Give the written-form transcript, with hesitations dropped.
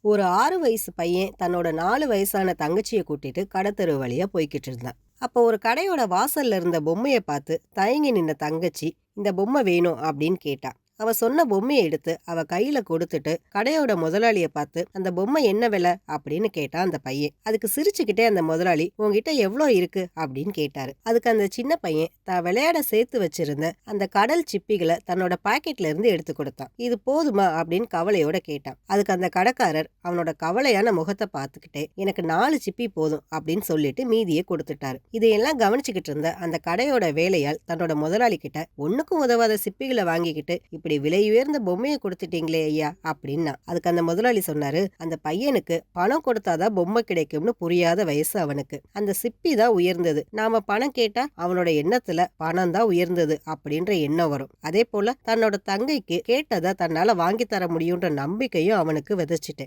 ஒரு 6 வயசு பையன் தன்னோட 4 வயசான தங்கச்சியை கூட்டிட்டு கடத்தெரு வழியா போய்கிட்டு இருந்தான். அப்போ ஒரு கடையோட வாசல்ல இருந்த பொம்மையை பார்த்து தயங்கி நின்ன தங்கச்சி, இந்த பொம்மை வேணும் அப்படின்னு கேட்டா. அவ சொன்ன பொம்மையை எடுத்து அவ கையில கொடுத்துட்டு கடையோட முதலாளிய பார்த்து, அந்த பொம்மை என்ன விலை அப்படின்னு கேட்டான் அந்த பையன். அதுக்கு சிரிச்சுக்கிட்டே அந்த முதலாளி, உங்ககிட்ட எவ்வளோ இருக்கு அப்படின்னு கேட்டாரு. அதுக்கு அந்த சின்ன பையன் தான் விளையாட சேர்த்து வச்சிருந்த அந்த கடல் சிப்பிகளை தன்னோட பாக்கெட்ல இருந்து எடுத்து கொடுத்தான். இது போதுமா அப்படின்னு கவலையோட கேட்டான். அதுக்கு அந்த கடைக்காரர் அவனோட கவலையான முகத்தை பார்த்துக்கிட்டே, எனக்கு 4 சிப்பி போதும் அப்படின்னு சொல்லிட்டு மீதியை கொடுத்துட்டாரு. இதையெல்லாம் கவனிச்சுக்கிட்டு இருந்த அந்த கடையோட வேலையால் தன்னோட முதலாளி கிட்ட, ஒண்ணுக்கும் உதவாத சிப்பிகளை வாங்கிக்கிட்டு இப்படி விலை உயர்ந்த பொம்மையை கொடுத்துட்டீங்களே ஐயா அப்படின்னா. அதுக்கு அந்த முதலாளி சொன்னாரு, அந்த பையனுக்கு பணம் கொடுத்தாதான் பொம்மை கிடைக்கும்னு புரியாத வயசு அவனுக்கு. அந்த சிப்பி தான் உயர்ந்தது. நாம பணம் கேட்டா அவனோட எண்ணத்துல பணம் தான் உயர்ந்தது அப்படின்ற எண்ணம் வரும். அதே போல தன்னோட தங்கைக்கு கேட்டதா தன்னால வாங்கி தர முடியும்ன்ற நம்பிக்கையும் அவனுக்கு விதைச்சிட்டேன்.